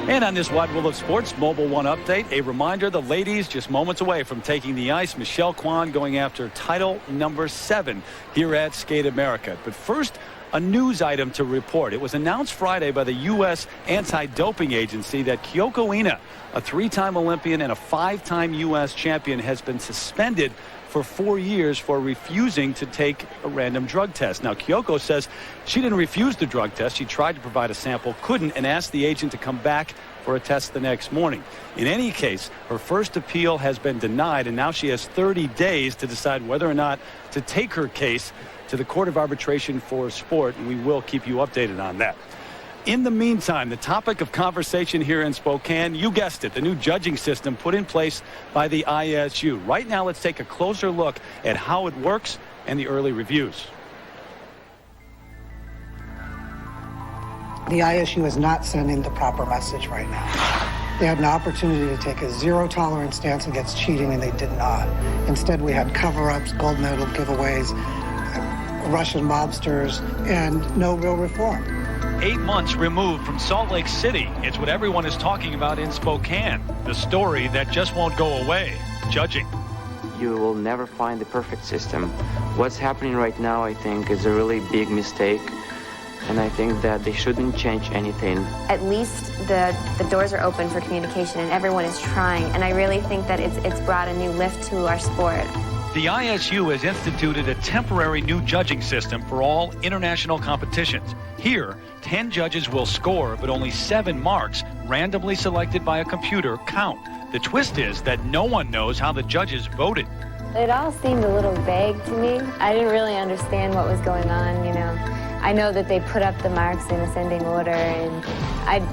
And on this Wide World of Sports Mobile One update, a reminder, the ladies just moments away from taking the ice. Michelle Kwan going after title number 7 here at Skate America. But first, a news item to report. It was announced Friday by the U.S. Anti-Doping Agency that Kyoko Ina, a 3-time Olympian and a 5-time U.S. champion, has been suspended for 4 years for refusing to take a random drug test. Now, Kyoko says she didn't refuse the drug test. She tried to provide a sample, couldn't, and asked the agent to come back for a test the next morning. In any case, her first appeal has been denied, and now she has 30 days to decide whether or not to take her case to the Court of Arbitration for Sport, and we will keep you updated on that. In the meantime, the topic of conversation here in Spokane, you guessed it, the new judging system put in place by the ISU. Right now, let's take a closer look at how it works and the early reviews. The ISU is not sending the proper message right now. They had an opportunity to take a zero-tolerance stance against cheating, and they did not. Instead, we had cover-ups, gold medal giveaways, Russian mobsters, and no real reform. 8 months removed from Salt Lake City, it's what everyone is talking about in Spokane. The story that just won't go away, judging. You will never find the perfect system. What's happening right now, I think, is a really big mistake. And I think that they shouldn't change anything. At least the doors are open for communication and everyone is trying. And I really think that it's brought a new lift to our sport. The ISU has instituted a temporary new judging system for all international competitions. Here, 10 judges will score, but only 7 marks, randomly selected by a computer, count. The twist is that no one knows how the judges voted. It all seemed a little vague to me. I didn't really understand what was going on, you know. I know that they put up the marks in ascending order,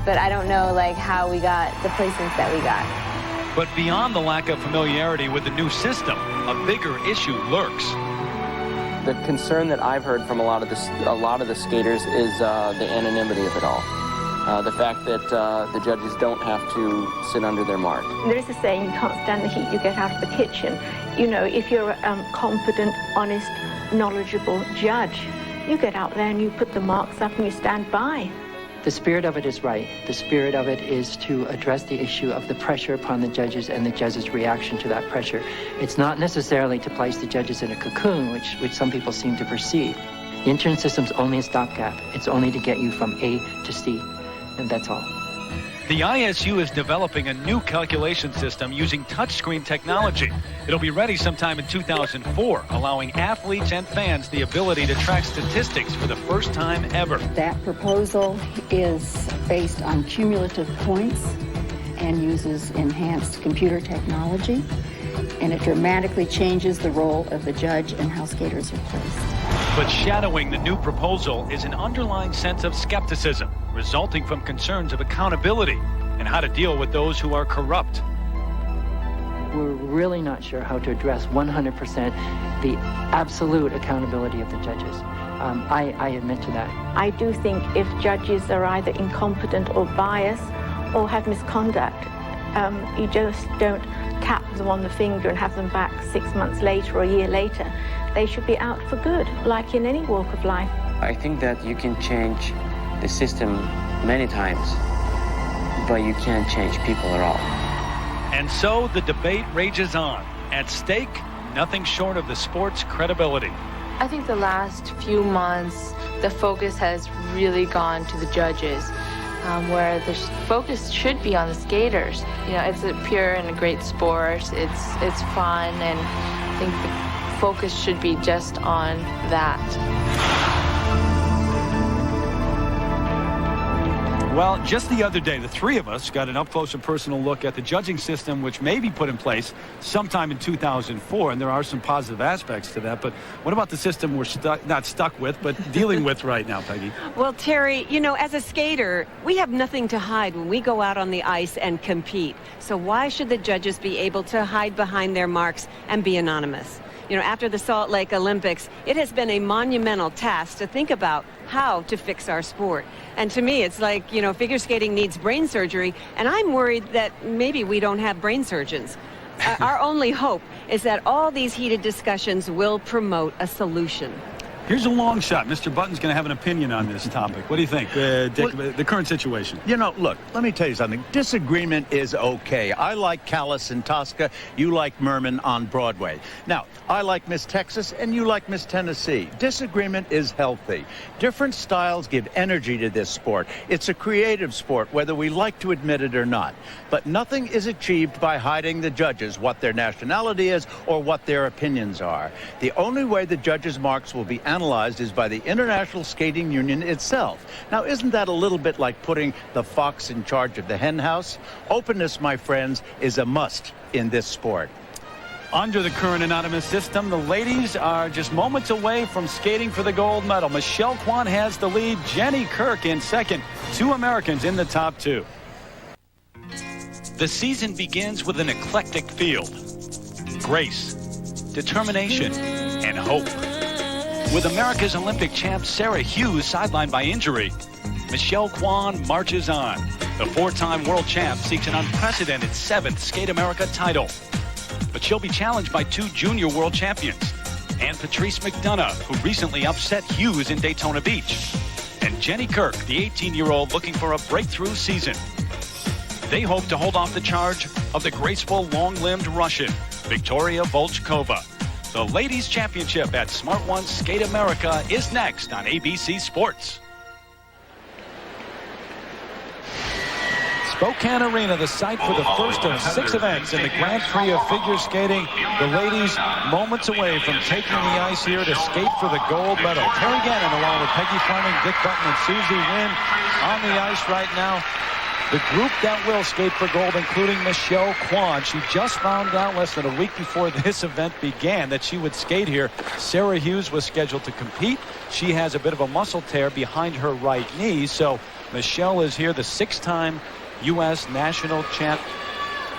but I don't know like how we got the placements that we got. But beyond the lack of familiarity with the new system, a bigger issue lurks. The concern that I've heard from a lot of the skaters is the anonymity of it all. The fact that the judges don't have to sit under their mark. There is a saying, you can't stand the heat, you get out of the kitchen. You know, if you're a competent, honest, knowledgeable judge, you get out there and you put the marks up and you stand by. The spirit of it is right. The spirit of it is to address the issue of the pressure upon the judges and the judges' reaction to that pressure. It's not necessarily to place the judges in a cocoon, which some people seem to perceive. The intern system's only a stopgap. It's only to get you from A to C, and that's all. The ISU is developing a new calculation system using touchscreen technology. It'll be ready sometime in 2004, allowing athletes and fans the ability to track statistics for the first time ever. That proposal is based on cumulative points and uses enhanced computer technology, and it dramatically changes the role of the judge and how skaters are placed. But shadowing the new proposal is an underlying sense of skepticism, resulting from concerns of accountability and how to deal with those who are corrupt. We're really not sure how to address 100% the absolute accountability of the judges. I admit to that. I do think if judges are either incompetent or biased or have misconduct, you just don't tap them on the finger and have them back 6 months later or a year later. They should be out for good, like in any walk of life. I think that you can change the system many times, but you can't change people at all. And so the debate rages on. At stake, nothing short of the sport's credibility. I think the last few months, the focus has really gone to the judges, where the focus should be on the skaters. You know, it's a pure and a great sport. It's fun, and I think the focus should be just on that. Well, just the other day, the three of us got an up-close and personal look at the judging system, which may be put in place sometime in 2004, and there are some positive aspects to that. But what about the system we're not stuck with, but dealing with right now, Peggy? Well, Terry, you know, as a skater, we have nothing to hide when we go out on the ice and compete. So why should the judges be able to hide behind their marks and be anonymous? You know, after the Salt Lake Olympics, it has been a monumental task to think about how to fix our sport. And to me, it's like, you know, figure skating needs brain surgery, and I'm worried that maybe we don't have brain surgeons. Our only hope is that all these heated discussions will promote a solution. Here's a long shot. Mr. Button's going to have an opinion on this topic. What do you think, Dick, the current situation? You know, look, let me tell you something. Disagreement is okay. I like Callis in Tosca. You like Merman on Broadway. Now, I like Miss Texas, and you like Miss Tennessee. Disagreement is healthy. Different styles give energy to this sport. It's a creative sport, whether we like to admit it or not. But nothing is achieved by hiding the judges, what their nationality is or what their opinions are. The only way the judges' marks will be analyzed is by the International Skating Union itself. Now, isn't that a little bit like putting the fox in charge of the hen house? Openness, my friends, is a must in this sport. Under the current anonymous system, the ladies are just moments away from skating for the gold medal. Michelle Kwan has the lead. Jenny Kirk in second. 2 Americans in the top 2. The season begins with an eclectic field. Grace, determination, and hope. With America's Olympic champ Sarah Hughes sidelined by injury, Michelle Kwan marches on. The 4-time world champ seeks an unprecedented 7th Skate America title. But she'll be challenged by 2 junior world champions, and Patrice McDonough, who recently upset Hughes in Daytona Beach, and Jenny Kirk, the 18-year-old looking for a breakthrough season. They hope to hold off the charge of the graceful, long-limbed Russian, Victoria Volchkova. The Ladies' Championship at Smart One Skate America is next on ABC Sports. Spokane Arena, the site for the first of 6 events in the Grand Prix of figure skating. The ladies moments away from taking the ice here to skate for the gold medal. Terry Gannon along with Peggy Fleming, Dick Button, and Susie Wynn on the ice right now. The group that will skate for gold, including Michelle Kwan. She just found out less than a week before this event began that she would skate here. Sarah Hughes was scheduled to compete. She has a bit of a muscle tear behind her right knee. So Michelle is here, the 6-time U.S. national champ.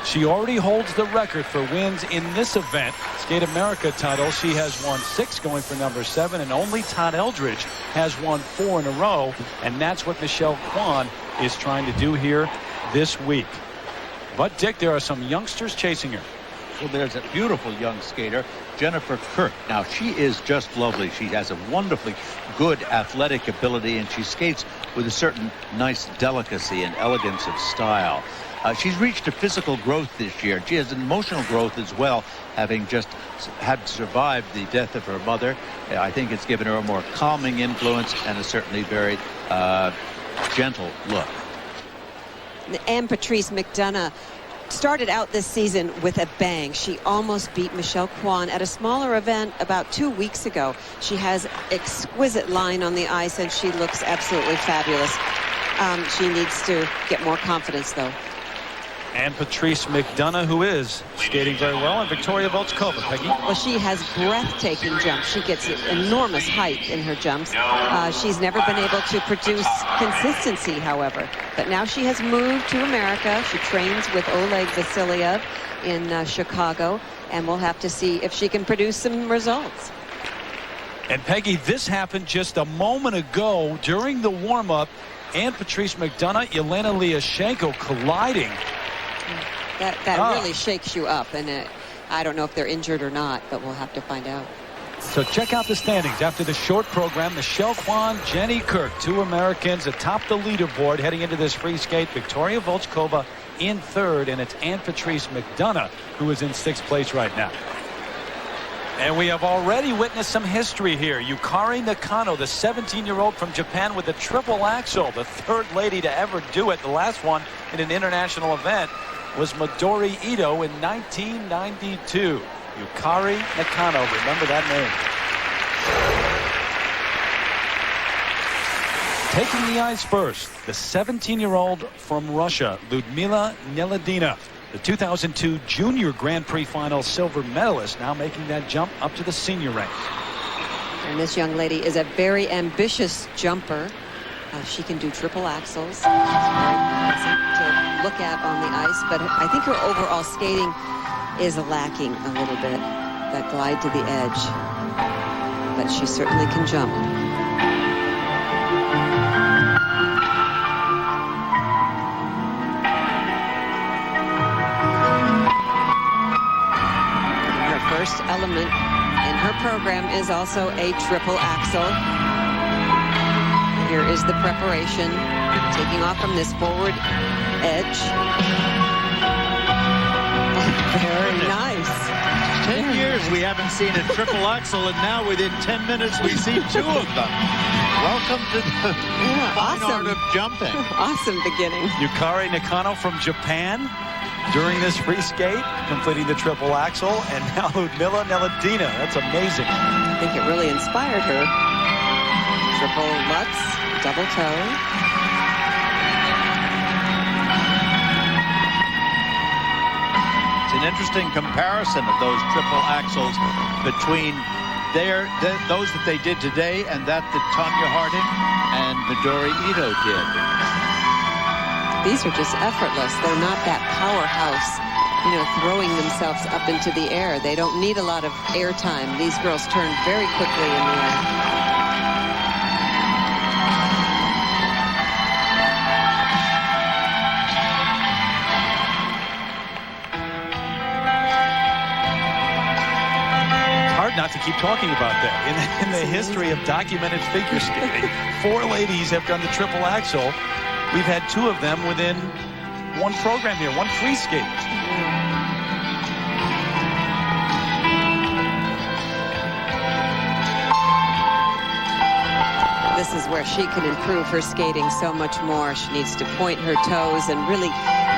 She already holds the record for wins in this event, Skate America title. She has won 6, going for number 7, and only Todd Eldridge has won 4 in a row, and that's what Michelle Kwan is trying to do here this week. But, Dick, there are some youngsters chasing her. Well, there's a beautiful young skater, Jennifer Kirk. Now, she is just lovely. She has a wonderfully good athletic ability, and she skates with a certain nice delicacy and elegance of style. She's reached a physical growth this year. She has an emotional growth as well, having just had survived the death of her mother. I think it's given her a more calming influence and a certainly very gentle look. And Patrice McDonough started out this season with a bang. She almost beat Michelle Kwan at a smaller event about 2 weeks ago. She has exquisite line on the ice, and she looks absolutely fabulous. She needs to get more confidence, though. And Patrice McDonough, who is skating very well, and Victoria Volchkova. Peggy? Well, she has breathtaking jumps. She gets enormous height in her jumps. She's never been able to produce consistency, however. But now she has moved to America. She trains with Oleg Vasilyev in Chicago, and we'll have to see if she can produce some results. And Peggy, this happened just a moment ago during the warm-up. And Patrice McDonough, Yelena Lyashenko colliding. That really shakes you up, and I don't know if they're injured or not, but we'll have to find out. So check out the standings after the short program. Michelle Kwan, Jenny Kirk, 2 Americans atop the leaderboard heading into this free skate. Victoria Volchkova in 3rd, and it's Ann Patrice McDonough who is in 6th place right now. And we have already witnessed some history here. Yukari Nakano, the 17-year-old from Japan with a triple axel, the 3rd lady to ever do it. The last one in an international event was Midori Ito in 1992. Yukari Nakano, remember that name. Taking the ice first, the 17-year-old from Russia, Ludmila Neladina, the 2002 Junior Grand Prix Final silver medalist, now making that jump up to the senior rank. And this young lady is a very ambitious jumper. She can do triple axels. She's very pleasant to look at on the ice, but I think her overall skating is lacking a little bit, that glide to the edge. But she certainly can jump. Her first element in And her program is also a triple axel. Here is the preparation, taking off from this forward edge. Very nice. 10 years we haven't seen a triple axel, and now within 10 minutes we see 2 of them. Welcome to the fine art of jumping. Awesome beginning. Yukari Nakano from Japan during this free skate, completing the triple axel, and now Ludmila Neladina. That's amazing. I think it really inspired her. Triple Lutz, double toe. It's an interesting comparison of those triple axels between those that they did today and that Tonya Harding and Midori Ito did. These are just effortless. They're not that powerhouse, throwing themselves up into the air. They don't need a lot of air time. These girls turn very quickly in the air. Not to keep talking about that. In the history of documented figure skating, 4 ladies have done the triple axel. We've had 2 of them within one program here, one free skate. This is where she can improve her skating so much more. She needs to point her toes and really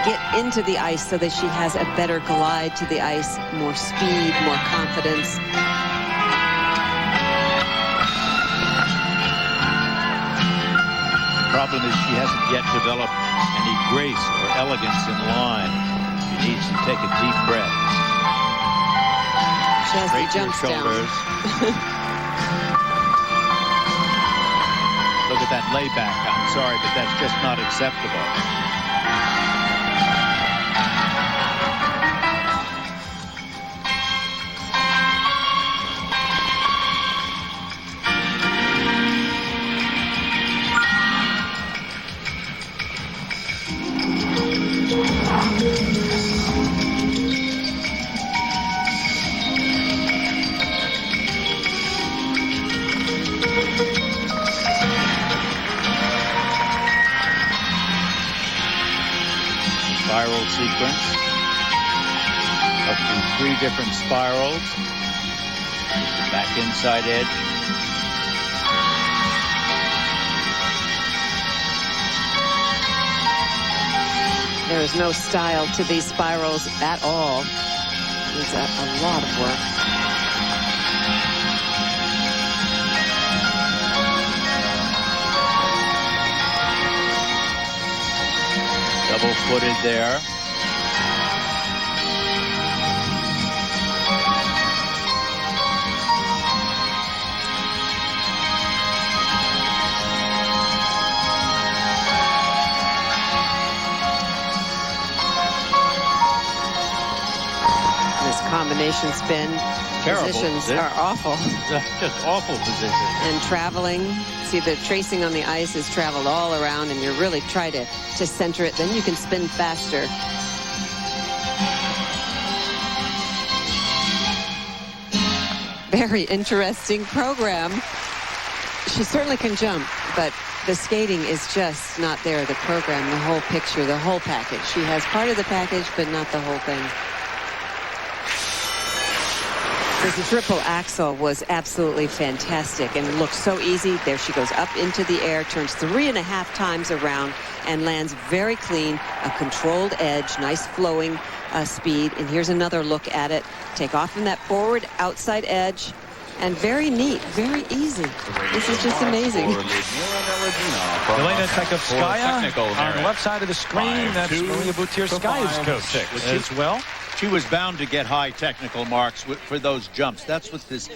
get into the ice so that she has a better glide to the ice, more speed, more confidence. Problem is she hasn't yet developed any grace or elegance in line. She needs to take a deep breath. She has the Straighten her jumps down. shoulders. Look at that layback. I'm sorry, but that's just not acceptable. Spiral sequence up to 3 different spirals. The back inside edge. There is no style to these spirals at all. It's a lot of work. Double-footed there. This combination spin. Terrible. Positions are awful. Just awful position. And traveling. See, the tracing on the ice is traveled all around, and you really try to center it. Then you can spin faster. Very interesting program. She certainly can jump, but the skating is just not there. The program, the whole picture, the whole package. She has part of the package, but not the whole thing. This triple axel was absolutely fantastic and looked so easy. There she goes up into the air, turns 3.5 times around and lands very clean, a controlled edge, nice flowing speed. And here's another look at it. Take off from that forward outside edge, and very neat, very easy. This is just amazing. Elena Tchaikovskaya on the left side of the screen. That's Maria Butirskaya's coach as well. She was bound to get high technical marks for those jumps. That's what this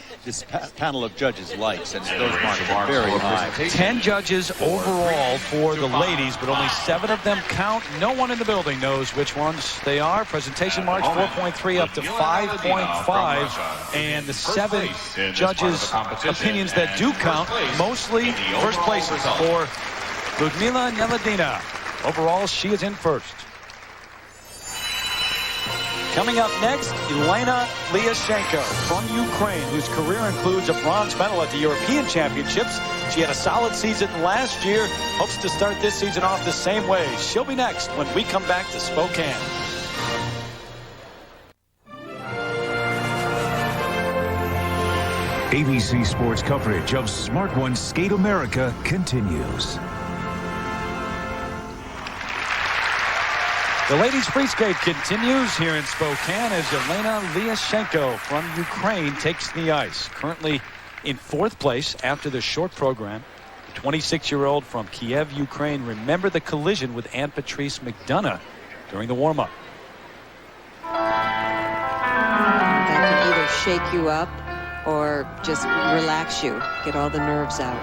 panel of judges likes, and those marks are very high. 10 judges overall for the ladies, but only 7 of them count. No one in the building knows which ones they are. Presentation marks 4.3 up to 5.5, and the 7 judges' opinions that do count, mostly first places for Ludmila Neladina. Overall, she is in first. Coming up next, Elena Liashenko from Ukraine, whose career includes a bronze medal at the European Championships. She had a solid season last year, hopes to start this season off the same way. She'll be next when we come back to Spokane. ABC Sports coverage of Smart 1 Skate America continues. The ladies free skate continues here in Spokane as Elena Liashenko from Ukraine takes the ice. Currently in 4th place after the short program. The 26-year-old from Kiev, Ukraine, remembered the collision with Ann-Patrice McDonough during the warm-up. That can either shake you up or just relax you, get all the nerves out.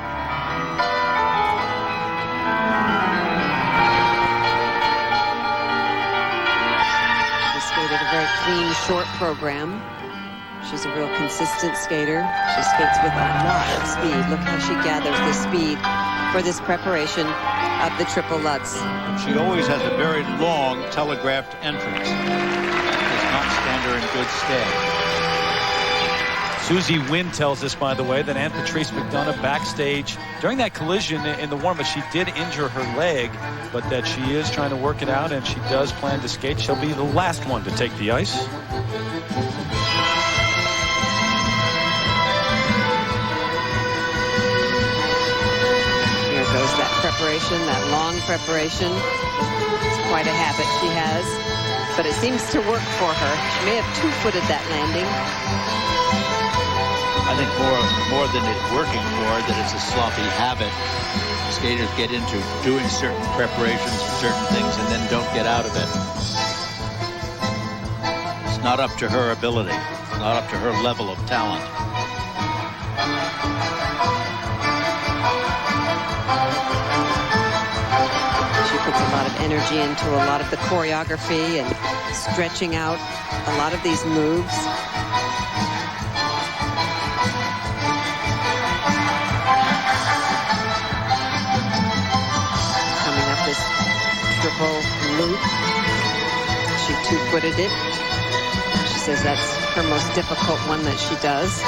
Skated a very clean short program. She's a real consistent skater. She skates with a lot of speed. Look how she gathers the speed for this preparation of the triple Lutz. She always has a very long telegraphed entrance. Does not stand her in good stead. Susie Wynn tells us, by the way, that Ann-Patrice McDonough backstage during that collision in the warm-up, she did injure her leg, but that she is trying to work it out, and she does plan to skate. She'll be the last one to take the ice. Here goes that preparation, that long preparation. It's quite a habit she has, but it seems to work for her. She may have two-footed that landing. I think more than it working for, that it's a sloppy habit. Skaters get into doing certain preparations for certain things and then don't get out of it. It's not up to her ability. It's not up to her level of talent. She puts a lot of energy into a lot of the choreography and stretching out a lot of these moves. Triple loop. She two-footed it. She says that's her most difficult one that she does.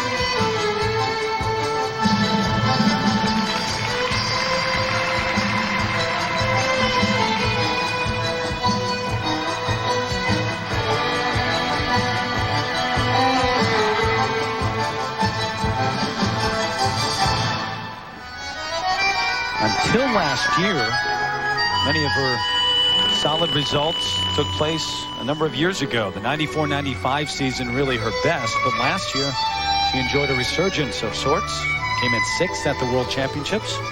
Until last year, many of her solid results took place a number of years ago. The 94-95 season really her best, but last year she enjoyed a resurgence of sorts. Came in 6th at the World Championships. The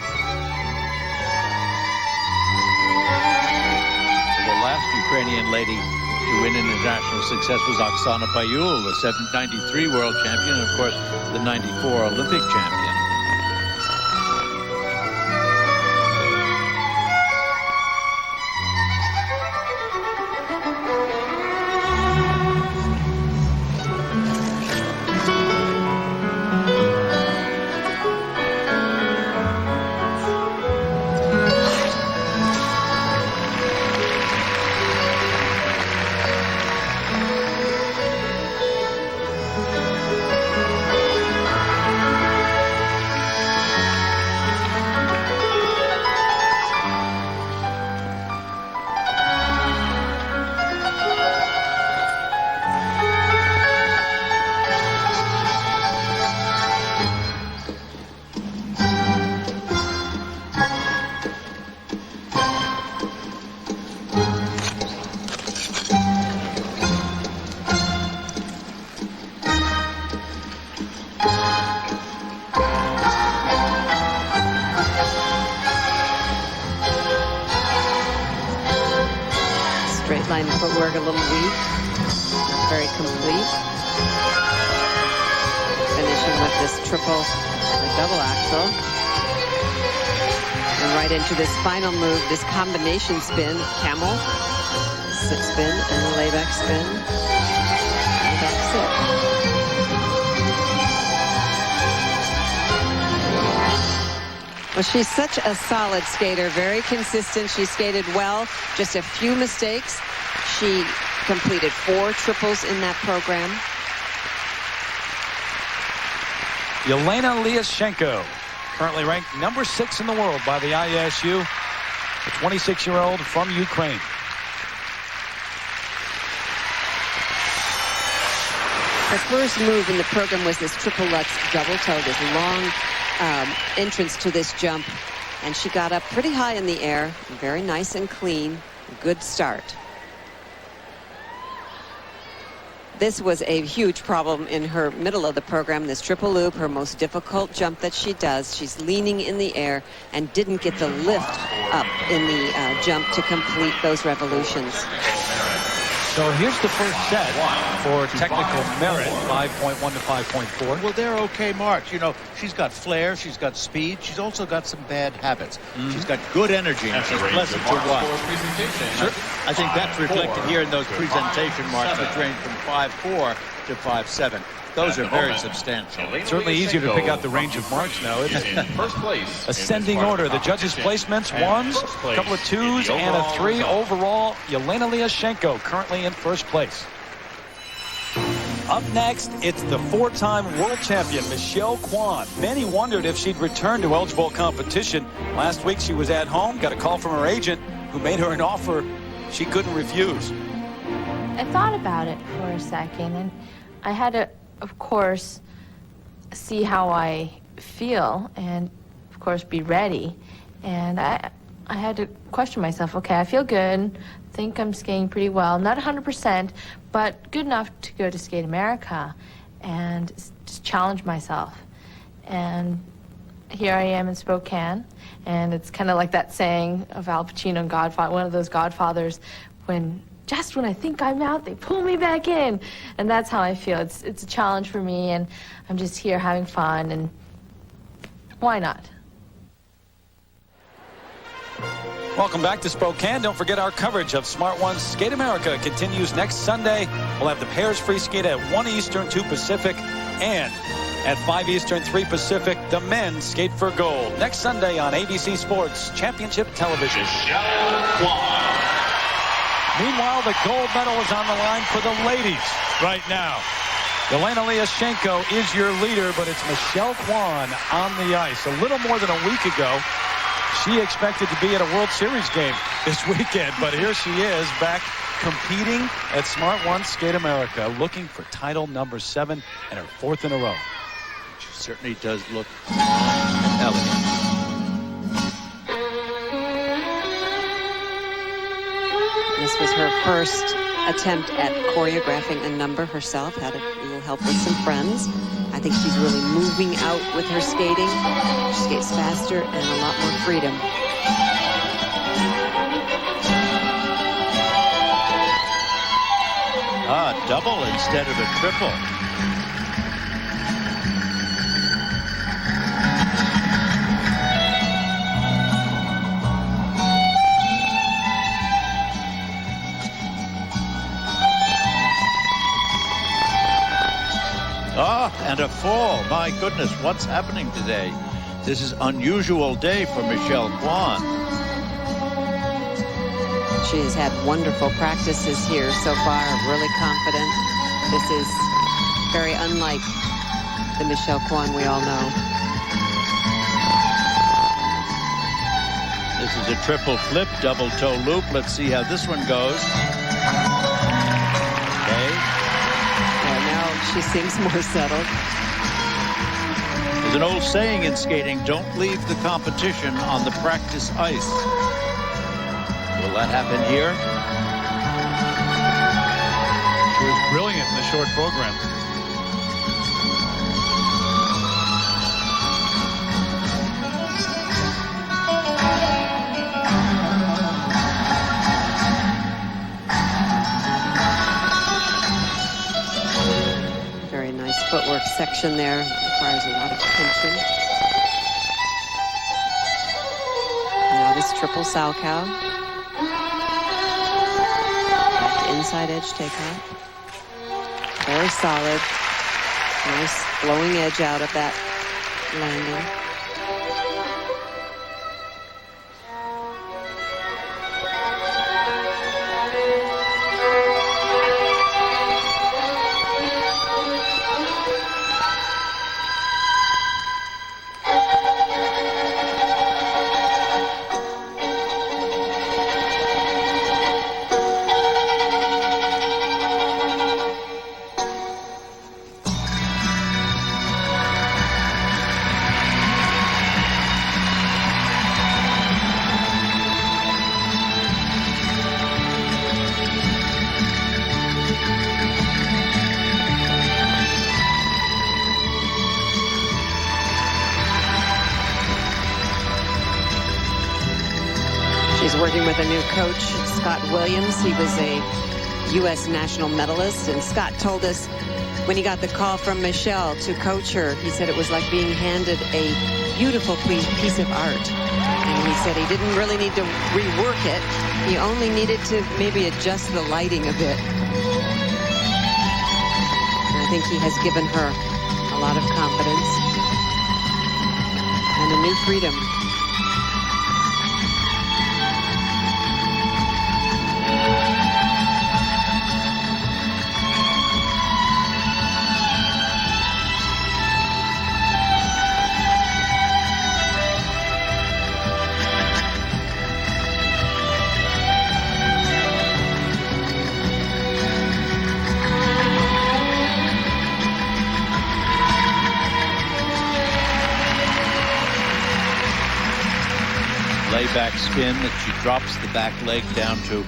last Ukrainian lady to win international success was Oksana Payul, the 793 world champion, and of course the 94 Olympic champion. Line footwork a little weak, not very complete. Finishing with this triple or double axel. And right into this final move, this combination spin, camel, sit spin, and layback spin. And that's it. Well, she's such a solid skater, very consistent. She skated well, just a few mistakes. She completed 4 triples in that program. Yelena Lyashenko, currently ranked number 6 in the world by the ISU, the 26-year-old from Ukraine. Her first move in the program was this triple Lutz double toe, this long entrance to this jump. And she got up pretty high in the air, very nice and clean, good start. This was a huge problem in her middle of the program, this triple loop, her most difficult jump that she does. She's leaning in the air and didn't get the lift up in the jump to complete those revolutions. So here's the first set for technical merit, 5.1 to 5.4. Well, they're okay marks. You know, she's got flair, she's got speed, she's also got some bad habits. She's got good energy, and she's pleasant to watch. Sure. I think that's reflected here in those presentation marks, which range from 5.4 to 5.7. Those are very substantial. Certainly easier to pick out the range of marks now. It's in first place. Ascending order. The judges' placements, 1s, a couple of 2s, and a 3. Overall, Yelena Lyashenko currently in first place. Up next, it's the 4-time world champion, Michelle Kwan. Many wondered if she'd return to eligible competition. Last week, she was at home, got a call from her agent, who made her an offer she couldn't refuse. I thought about it for a second, and I had to, of course, see how I feel and, of course, be ready. And I had to question myself. Okay, I feel good. I think I'm skating pretty well. Not 100%, but good enough to go to Skate America and just challenge myself. And here I am in Spokane, and it's kind of like that saying of Al Pacino in Godfather, one of those Godfathers, just when I think I'm out, they pull me back in. And that's how I feel. It's a challenge for me, and I'm just here having fun, and why not? Welcome back to Spokane. Don't forget our coverage of Smart 1 Skate America continues next Sunday. We'll have the pairs free skate at 1 Eastern, 2 Pacific, and at 5 Eastern, 3 Pacific, the men skate for gold. Next Sunday on ABC Sports Championship Television. Meanwhile, the gold medal is on the line for the ladies right now. Yelena Lyashenko is your leader, but it's Michelle Kwan on the ice. A little more than a week ago, she expected to be at a World Series game this weekend, but here she is back competing at Smart 1 Skate America, looking for title number 7 and her 4th in a row. She certainly does look elegant. This was her first attempt at choreographing a number herself, had a little help with some friends. I think she's really moving out with her skating. She skates faster and a lot more freedom. Double instead of a triple. And a fall. My goodness, what's happening today? This is an unusual day for Michelle Kwan. She has had wonderful practices here so far, really confident. This is very unlike the Michelle Kwan we all know. This is a triple flip, double toe loop. Let's see how this one goes. She seems more settled. There's an old saying in skating, don't leave the competition on the practice ice. Will that happen here? She was brilliant in the short program. Footwork section there requires a lot of tension. Now this triple Salchow. Inside edge takeoff. Very solid. Nice flowing edge out of that landing. with a new coach, Scott Williams. He was a U.S. national medalist, and Scott told us when he got the call from Michelle to coach her, he said it was like being handed a beautiful piece of art. And he said he didn't really need to rework it. He only needed to maybe adjust the lighting a bit. And I think he has given her a lot of confidence and a new freedom. Layback spin that she drops the back leg down to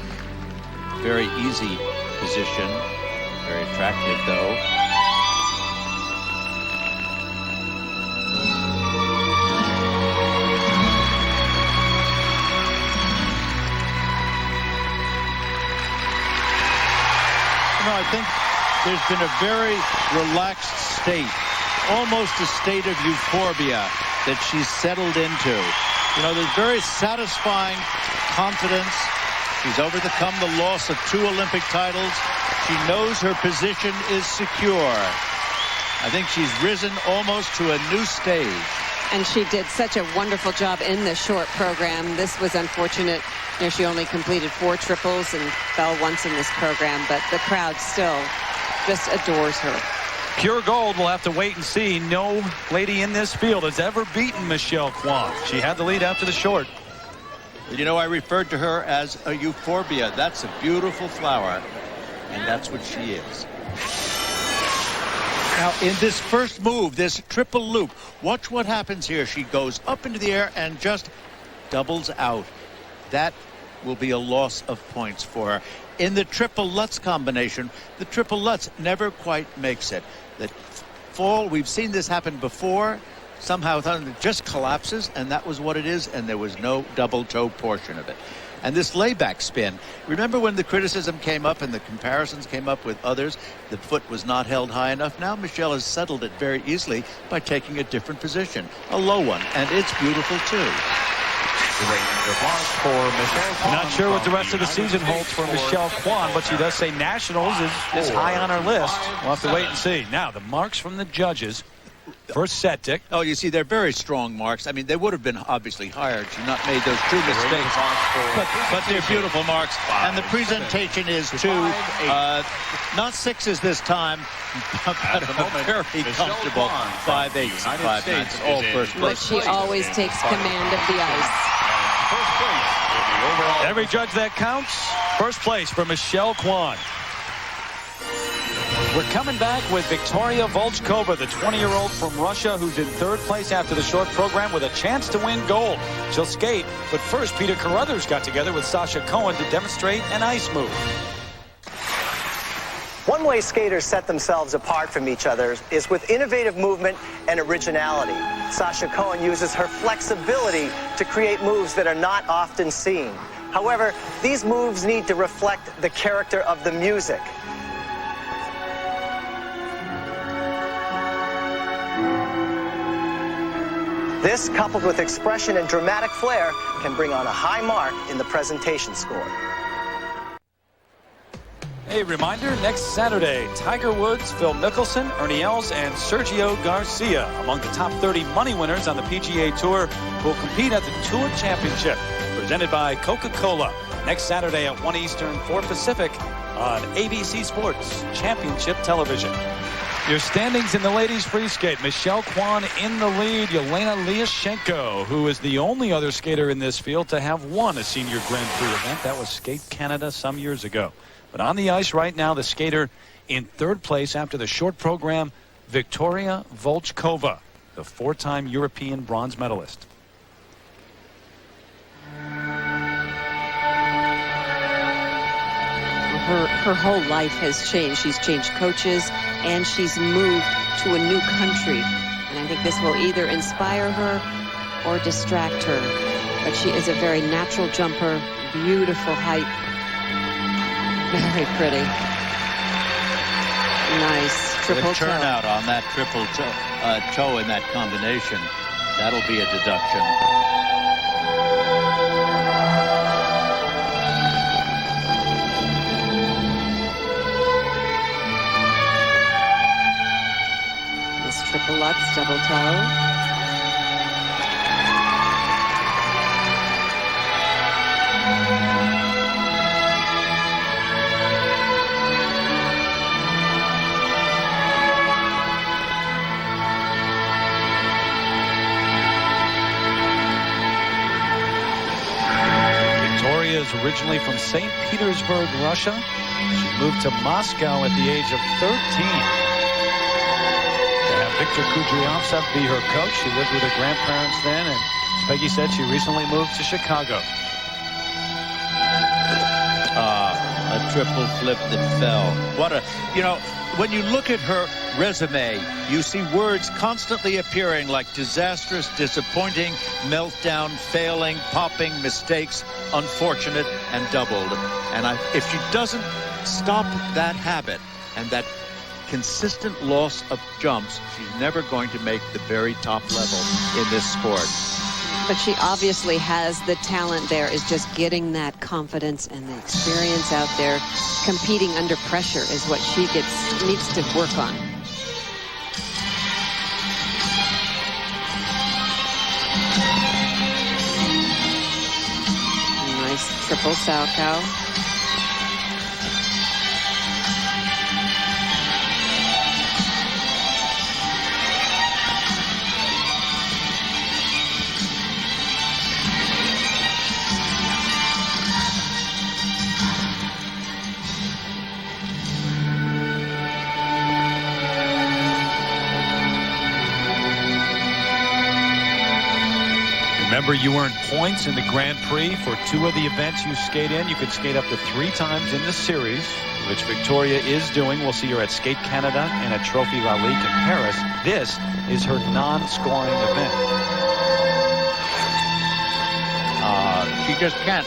very easy position. Very attractive, though. You know, I think there's been a very relaxed state, almost a state of euphoria that she's settled into. You know, there's very satisfying confidence. She's overcome the loss of 2 Olympic titles. She knows her position is secure. I think she's risen almost to a new stage. And she did such a wonderful job in the short program. This was unfortunate. You know, she only completed 4 triples and fell once in this program, but the crowd still just adores her. Pure gold. We'll have to wait and see. No lady in this field has ever beaten Michelle Kwan. She had the lead after the short. You know, I referred to her as a euphorbia. That's a beautiful flower, and that's what she is. Now, in this first move, this triple loop, watch what happens here. She goes up into the air and just doubles out. That will be a loss of points for her. In the triple Lutz combination, the triple Lutz never quite makes it. The fall, we've seen this happen before. Somehow it just collapses, and that was what it is, and there was no double toe portion of it. And this layback spin, remember when the criticism came up and the comparisons came up with others, the foot was not held high enough? Now Michelle has settled it very easily by taking a different position, a low one, and it's beautiful too. Not sure what the rest of the season holds for Michelle Kwan, but she does say nationals is high on her list. We'll have to wait and see. Now, the marks from the judges. First set, Dick. Oh, you see, they're very strong marks. I mean, they would have been obviously higher had she not made those 2 mistakes. But they're beautiful marks. And the presentation is 2, not 6s this time, but a very comfortable 5/8, 5/9, all first But place. she always takes command of the ice. Every judge that counts. First place for Michelle Kwan. We're coming back with Victoria Volchkova, the 20-year-old from Russia who's in 3rd place after the short program with a chance to win gold. She'll skate, but first Peter Carruthers got together with Sasha Cohen to demonstrate an ice move. One way skaters set themselves apart from each other is with innovative movement and originality. Sasha Cohen uses her flexibility to create moves that are not often seen. However, these moves need to reflect the character of the music. This, coupled with expression and dramatic flair, can bring on a high mark in the presentation score. A reminder, next Saturday, Tiger Woods, Phil Mickelson, Ernie Els, and Sergio Garcia among the top 30 money winners on the PGA Tour who will compete at the Tour Championship, presented by Coca-Cola, next Saturday at 1 Eastern, 4 Pacific on ABC Sports Championship Television. Your standings in the ladies free skate. Michelle Kwan in the lead. Yelena Liashchenko, who is the only other skater in this field to have won a senior Grand Prix event. That was Skate Canada some years ago. But on the ice right now, the skater in 3rd place after the short program, Victoria Volchkova, the 4-time European bronze medalist. Her whole life has changed. She's changed coaches, and she's moved to a new country. And I think this will either inspire her or distract her. But she is a very natural jumper, Beautiful height. Very pretty. Nice triple Good turnout on that triple toe in that combination. That'll be a deduction. This triple Lutz, double toe. Is originally from St. Petersburg, Russia. She moved to Moscow at the age of 13. To have Viktor Kudryavtsev be her coach. She lived with her grandparents then, and as Peggy said, she recently moved to Chicago. A triple flip that fell. What a, when you look at her resume, you see words constantly appearing like disastrous, disappointing, meltdown, failing, popping, mistakes, unfortunate, and doubled. And if she doesn't stop that habit and that consistent loss of jumps, she's never going to make the very top level in this sport. But she obviously has the talent there, is just getting that confidence and the experience out there. Competing under pressure is what she needs to work on. Nice triple Salchow. Remember, you earned points in the Grand Prix for 2 of the events you skate in. You could skate up to 3 times in the series, which Victoria is doing. We'll see her at Skate Canada and at Trophy La Ligue in Paris. This is her non-scoring event. She just can't,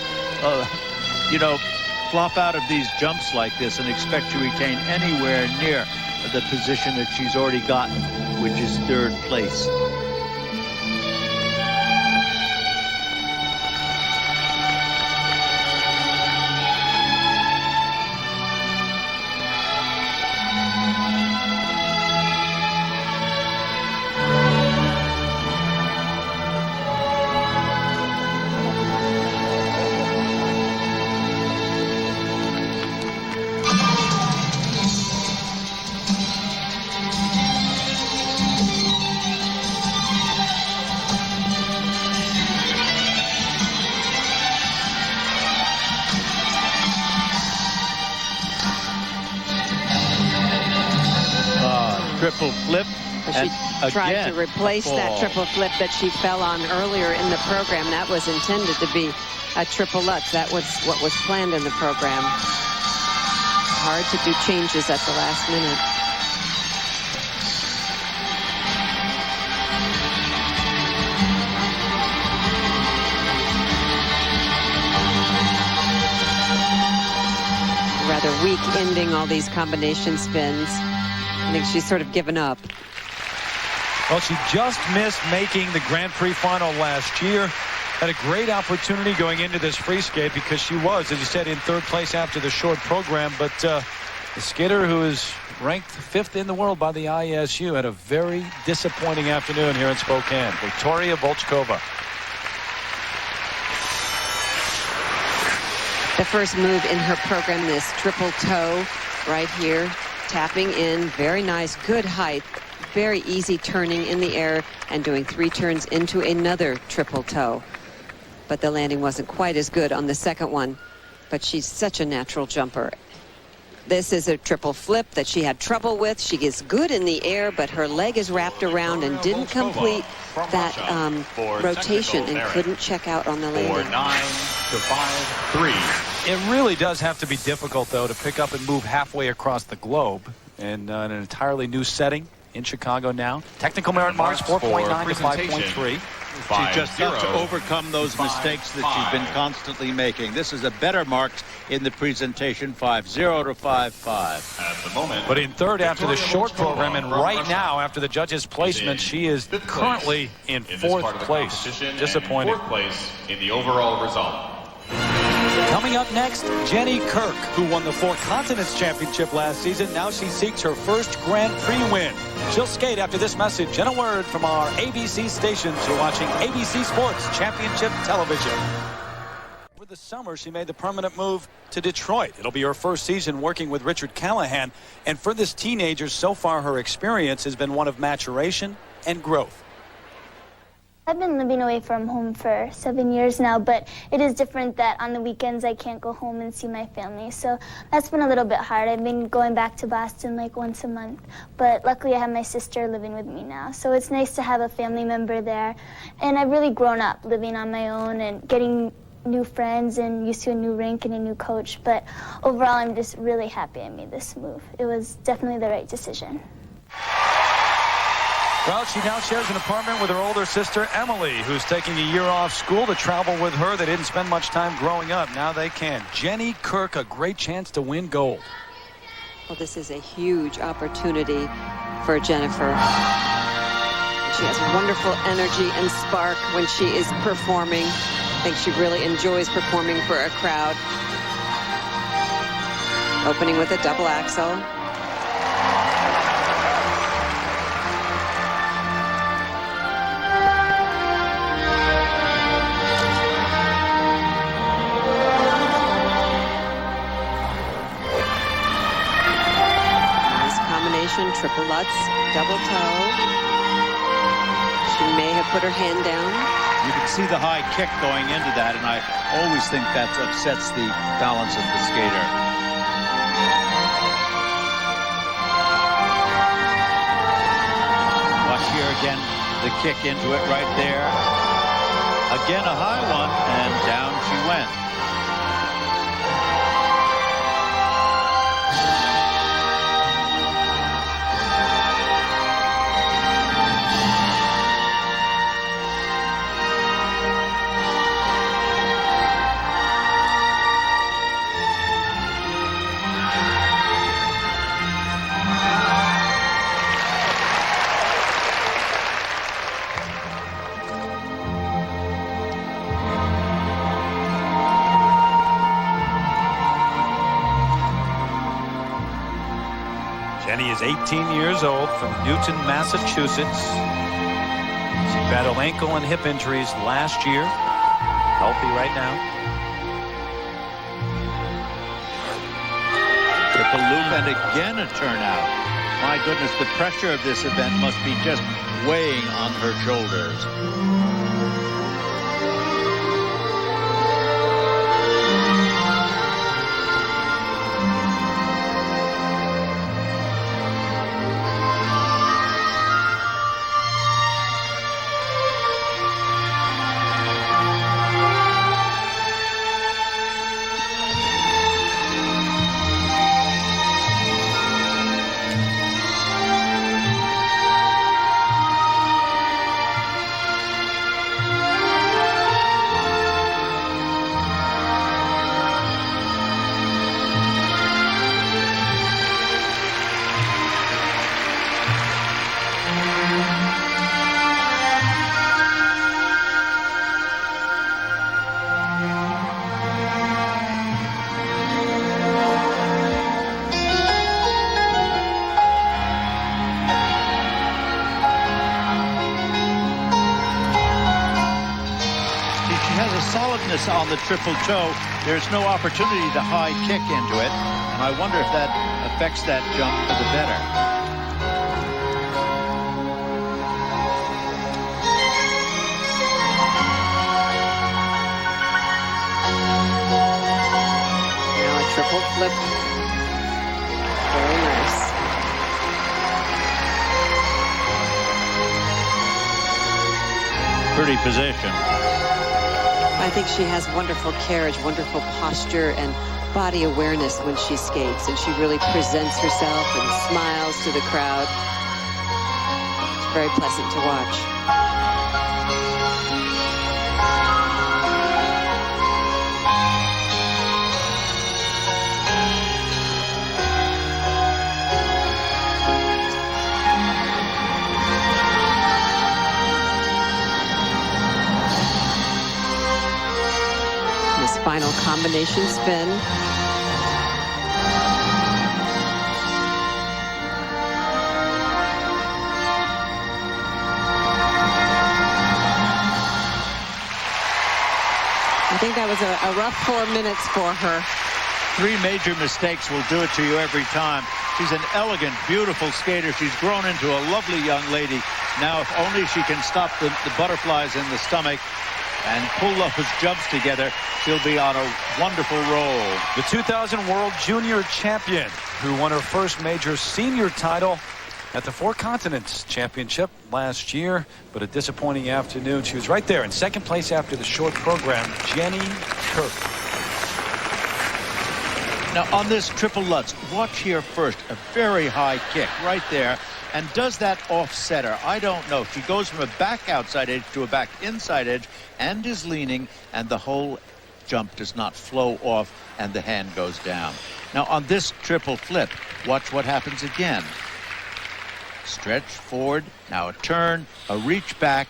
flop out of these jumps like this and expect to retain anywhere near the position that she's already gotten, which is 3rd place. Triple flip. She tried to replace that triple flip that she fell on earlier in the program. That was intended to be a triple Lutz. That was what was planned in the program. Hard to do changes at the last minute. Rather weak ending all these combination spins. I think she's sort of given up. Well, she just missed making the Grand Prix final last year. Had a great opportunity going into this free skate because she was, as you said, in 3rd place after the short program. But the skater who is ranked 5th in the world by the ISU had a very disappointing afternoon here in Spokane. Victoria Volchkova. The first move in her program, this triple toe right here. Tapping in, very nice, good height, very easy turning in the air and doing 3 turns into another triple toe. But the landing wasn't quite as good on the second one, but she's such a natural jumper. This is a triple flip that she had trouble with. She is good in the air, but her leg is wrapped around and didn't complete that rotation and couldn't check out on the landing. 9 to 5-3. It really does have to be difficult, though, to pick up and move halfway across the globe in an entirely new setting in Chicago now. Technical merit marks 4.9 to 5.3. She just got to overcome those mistakes that she's been constantly making. This is a better marks in the presentation, 5.0 to 5.5. At the moment, But in third after the short program, and right now after the judges' placement, she is currently in fourth place. Disappointed. Fourth place in the overall result. Coming up next, Jenny Kirk, who won the Four Continents Championship last season. Now she seeks her first Grand Prix win. She'll skate after this message and a word from our ABC stations. You're watching ABC Sports Championship Television. Over the summer, she made the permanent move to Detroit. It'll be her first season working with Richard Callahan. And for this teenager, so far her experience has been one of maturation and growth. I've been living away from home for 7 years now, but it is different that on the weekends I can't go home and see my family. So that's been a little bit hard. I've been going back to Boston like once a month, but luckily I have my sister living with me now. So it's nice to have a family member there. And I've really grown up living on my own and getting new friends and used to a new rink and a new coach. But overall, I'm just really happy I made this move. It was definitely the right decision. Well, she now shares an apartment with her older sister, Emily, who's taking a year off school to travel with her. They didn't spend much time growing up. Now they can. Jenny Kirk, a great chance to win gold. Well, this is a huge opportunity for Jennifer. She has wonderful energy and spark when she is performing. I think she really enjoys performing for a crowd. Opening with a double axel. Triple Lutz, double toe. She may have put her hand down. You can see the high kick going into that, and I always think that upsets the balance of the skater. Watch here again, the kick into it right there. Again, a high one, and down she went. Jenny is 18 years old from Newton, Massachusetts. She battled ankle and hip injuries last year. Healthy right now. Triple loop and again a turnout. My goodness, the pressure of this event must be just weighing on her shoulders. Solidness on the triple toe. There's no opportunity to high kick into it, and I wonder if that affects that jump for the better. Now a triple flip. Very nice. Pretty position. I think she has wonderful carriage, wonderful posture, and body awareness when she skates, and she really presents herself and smiles to the crowd. very pleasant to watch. This final combination spin. I think that was a rough 4 minutes for her. 3 major mistakes will do it to you every time. She's an elegant, beautiful skater. She's grown into a lovely young lady. Now, if only she can stop the butterflies in the stomach and pull those jumps together, she'll be on a wonderful roll. The 2000 World Junior Champion, who won her first major senior title at the Four Continents Championship last year, but a disappointing afternoon. She was right there in second place after the short program, Jenny Kirk. Now, on this triple Lutz, watch here first. A very high kick right there. And does that offset her? I don't know. She goes from a back outside edge to a back inside edge and is leaning, and the whole jump does not flow off, and the hand goes down. Now, on this triple flip, watch what happens again. Stretch forward, now a turn, a reach back,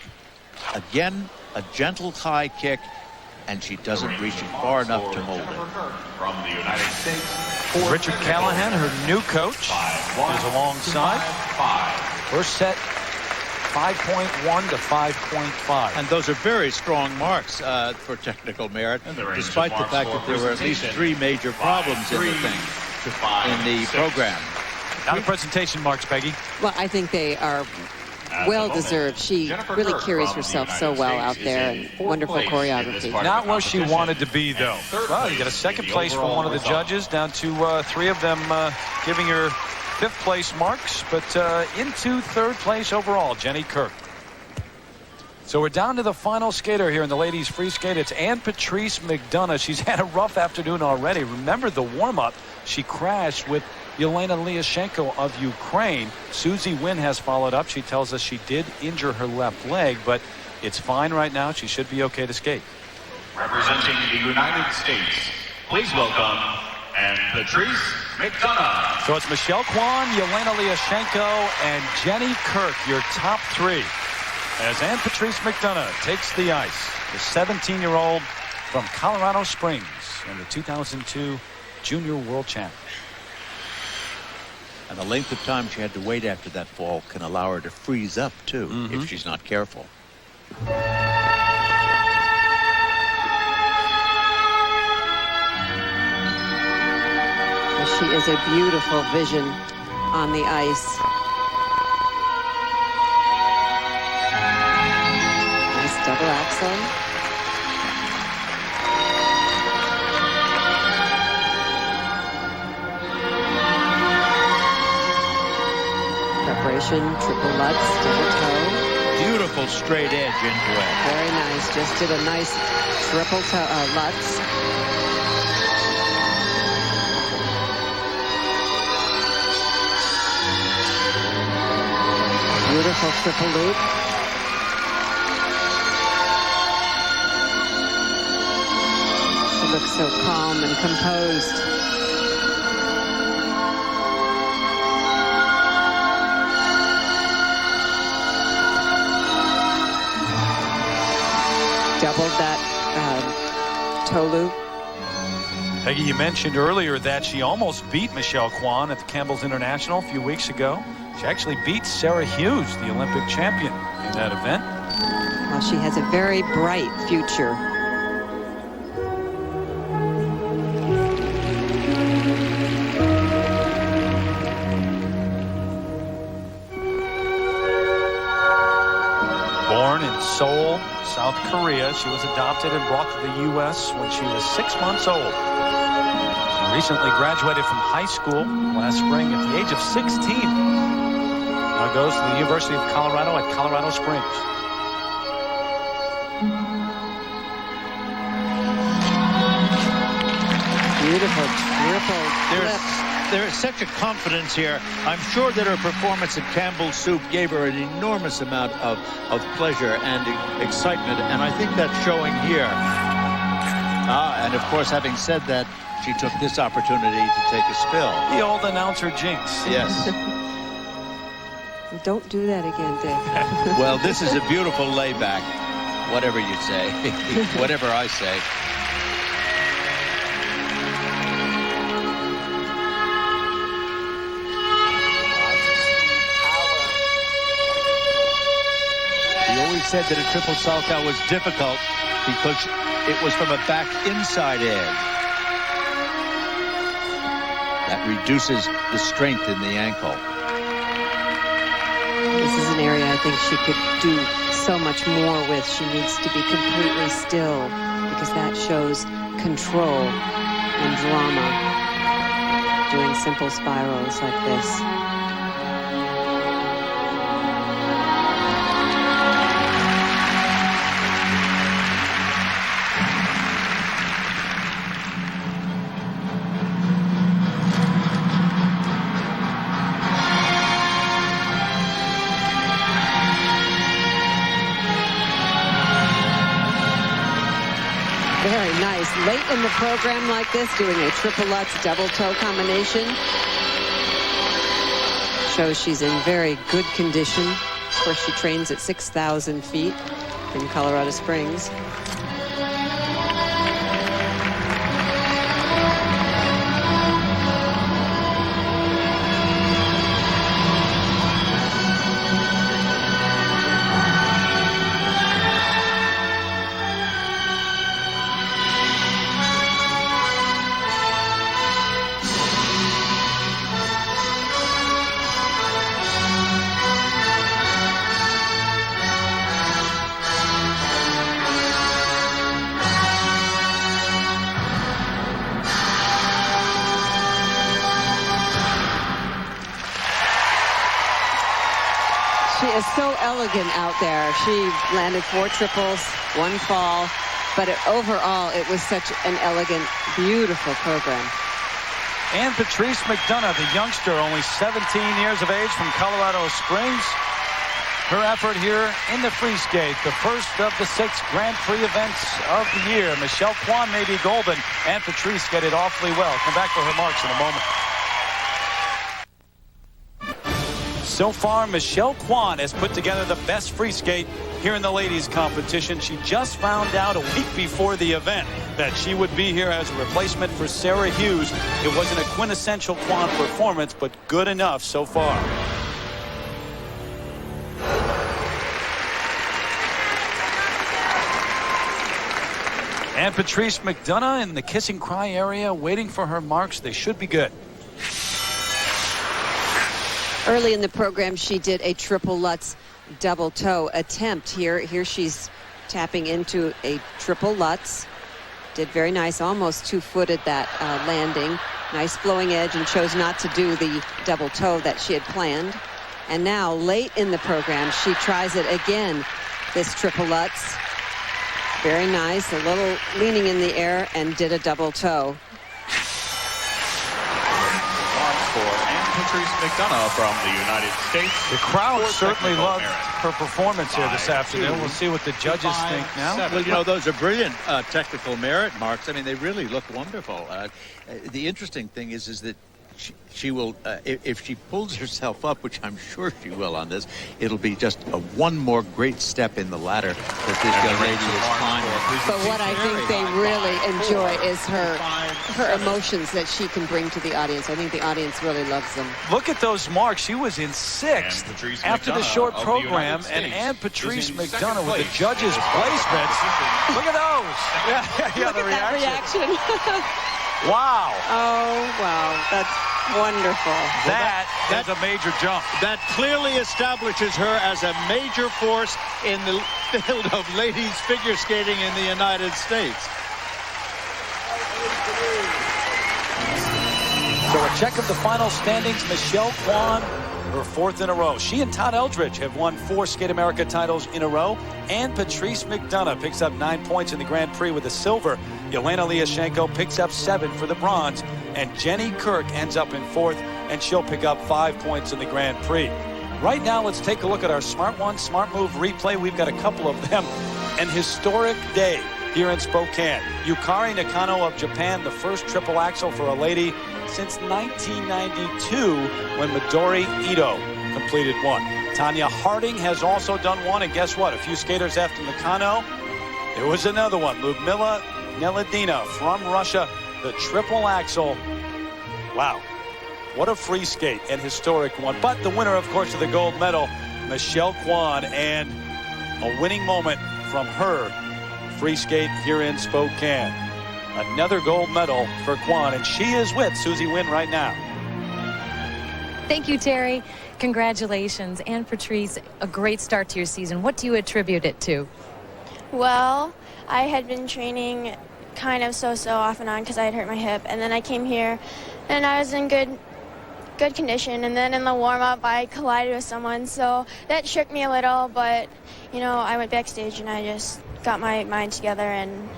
again a gentle high kick, and she doesn't reach it far enough to hold it. From the United States, Richard Callahan, her new coach, is alongside. First set, 5.1 to 5.5. And those are very strong marks for technical merit, despite the fact that there were at least 3 major problems in the thing, in the program. Not a presentation marks, Peggy. Well, I think they are well deserved. She really carries herself so well out there, and wonderful choreography. Not where she wanted to be, though. Well, you got a second place from one of the judges, down to 3 of them giving her 5th place marks, but into 3rd place overall, Jenny Kirk. So we're down to the final skater here in the ladies free skate. It's Ann-Patrice McDonough. She's had a rough afternoon already. Remember the warm-up, she crashed with Yelena Liashenko of Ukraine. Susie Wynn has followed up. She tells us she did injure her left leg, but it's fine right now. She should be okay to skate. representing the United States, please welcome Ann-Patrice McDonough. So it's Michelle Kwan, Yelena Liashenko, and Jenny Kirk, your top 3. As Ann-Patrice McDonough takes the ice, the 17-year-old from Colorado Springs and the 2002 Junior World Champion. And the length of time she had to wait after that fall can allow her to freeze up, too, if she's not careful. She is a beautiful vision on the ice. Nice double axel. Preparation, triple Lutz, double toe. Beautiful straight edge into it. Very nice. Just did a nice triple toe, Lutz. Beautiful triple loop. She looks so calm and composed. Doubled that toe loop. Peggy, you mentioned earlier that she almost beat Michelle Kwan at the Campbell's International a few weeks ago. She actually beat Sarah Hughes, the Olympic champion, in that event. Well, she has a very bright future. Born in Seoul, South Korea, she was adopted and brought to the U.S. when she was 6 months old. She recently graduated from high school last spring at the age of 16. Now goes to the University of Colorado at Colorado Springs. Beautiful triple flip. there is such a confidence here. I'm sure that her performance at Campbell's Soup gave her an enormous amount of pleasure and excitement, and I think that's showing here. And of course, having said that, she took this opportunity to take a spill. The old announcer jinx. Yes. Don't do that again, Dick. Well, this is a beautiful layback. Whatever you say. Whatever I say. He always said that a triple salchow was difficult because it was from a back inside edge. That reduces the strength in the ankle. This is an area I think she could do so much more with. She needs to be completely still because that shows control and drama. Doing simple spirals like this. Very nice. Late in the program like this, doing a triple Lutz double toe combination. Shows she's in very good condition. Of course, she trains at 6,000 feet in Colorado Springs. She is so elegant out there. She landed 4 triples, 1 fall, but overall it was such an elegant, beautiful program. And Patrice McDonough, the youngster, only 17 years of age from Colorado Springs. Her effort here in the free skate, the first of the 6 Grand Prix events of the year. Michelle Kwan may be golden, and Patrice get it awfully well. Come back for her marks in a moment. So far, Michelle Kwan has put together the best free skate here in the ladies competition. She just found out a week before the event that she would be here as a replacement for Sarah Hughes. It wasn't a quintessential Kwan performance, but good enough so far. And Patrice McDonough in the kiss and cry area waiting for her marks. They should be good. Early in the program, she did a triple Lutz double toe attempt here. Here she's tapping into a triple Lutz. Did very nice, almost 2-footed that landing. Nice flowing edge, and chose not to do the double toe that she had planned. And now, late in the program, she tries it again, this triple Lutz. Very nice, a little leaning in the air, and did a double toe. Patrice McDonough from the United States. The crowd certainly loved her performance here this afternoon. We'll see what the judges think now. Well, you know, those are brilliant technical merit marks. I mean, they really look wonderful. The interesting thing is that she will, if she pulls herself up, which I'm sure she will on this, it'll be just one more great step in the ladder that this young lady is climbing. But what I think they really enjoy is her emotions that she can bring to the audience. I think the audience really loves them. Look at those marks. She was in 6th after the short program, and Patrice McDonough with the judges' placements. Look at those. Yeah, Look the at reaction. that reaction. Wow. Oh, wow. That's wonderful. That's a major jump. That clearly establishes her as a major force in the field of ladies figure skating in the United States. So a check of the final standings. Michelle Kwan, her 4th in a row. She and Todd Eldridge have won 4 Skate America titles in a row. And Patrice McDonough picks up 9 points in the Grand Prix with a silver. Yelena Liashenko picks up 7 for the bronze. and Jenny Kirk ends up in 4th, and she'll pick up 5 points in the Grand Prix. Right now, let's take a look at our Smart 1 Smart Move replay. We've got a couple of them. An historic day here in Spokane. Yukari Nakano of Japan, the first triple axel for a lady since 1992 when Midori Ito completed one. Tanya Harding has also done one, and guess what? A few skaters after Nakano, there was another one. Ludmila Neladina from Russia, the triple axel. Wow, what a free skate and historic one. But the winner, of course, of the gold medal, Michelle Kwan, and a winning moment from her free skate here in Spokane. Another gold medal for Kwan, and she is with Susie Wynn right now. Thank you, Terry. Congratulations. And Patrice, a great start to your season. What do you attribute it to? Well, I had been training kind of so off and on because I had hurt my hip, and then I came here and I was in good condition, and then in the warm-up I collided with someone, so that shook me a little, but you know, I went backstage and I just got my mind together and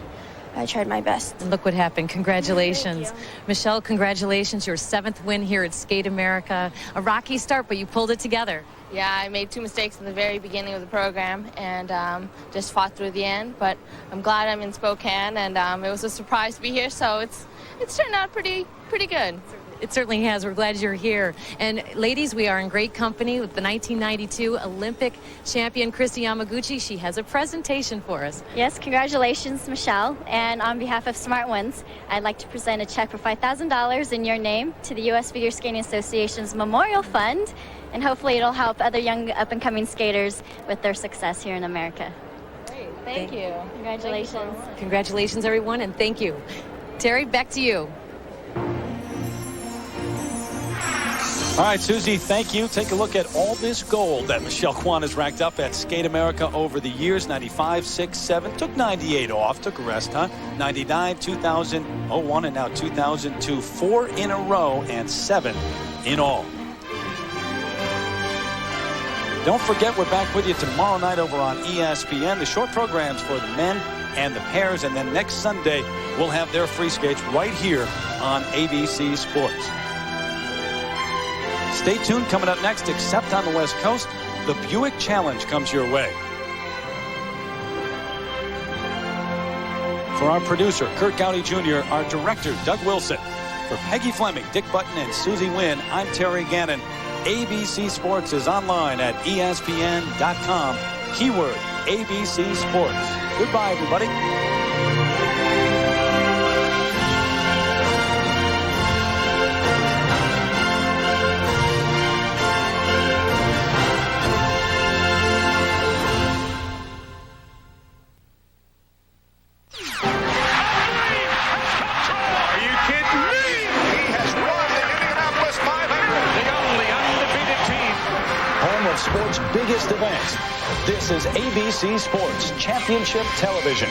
I tried my best. And look what happened. Congratulations. Michelle, congratulations. Your 7th win here at Skate America. A rocky start, but you pulled it together. Yeah, I made 2 mistakes in the very beginning of the program and just fought through the end, but I'm glad I'm in Spokane, and it was a surprise to be here, so it's turned out pretty good. It certainly has. We're glad you're here. And ladies, we are in great company with the 1992 Olympic champion, Kristi Yamaguchi. She has a presentation for us. Yes, congratulations, Michelle. And on behalf of Smart Ones, I'd like to present a check for $5,000 in your name to the U.S. Figure Skating Association's Memorial Fund. And hopefully it'll help other young up-and-coming skaters with their success here in America. Great. Thank you. Congratulations. Congratulations, everyone, and thank you. Terry, back to you. All right, Susie, thank you. Take a look at all this gold that Michelle Kwan has racked up at Skate America over the years. 95, 6, 7. Took 98 off. Took a rest, huh? 99, 2001, and now 2002. 4 in a row and 7 in all. Don't forget, we're back with you tomorrow night over on ESPN. The short programs for the men and the pairs. And then next Sunday, we'll have their free skates right here on ABC Sports. Stay tuned. Coming up next, except on the West Coast, the Buick Challenge comes your way. For our producer, Kurt Gowdy Jr., our director, Doug Wilson, for Peggy Fleming, Dick Button, and Susie Wynn, I'm Terry Gannon. ABC Sports is online at ESPN.com. Keyword ABC Sports. Goodbye, everybody. Sports' biggest events. This is ABC Sports Championship Television.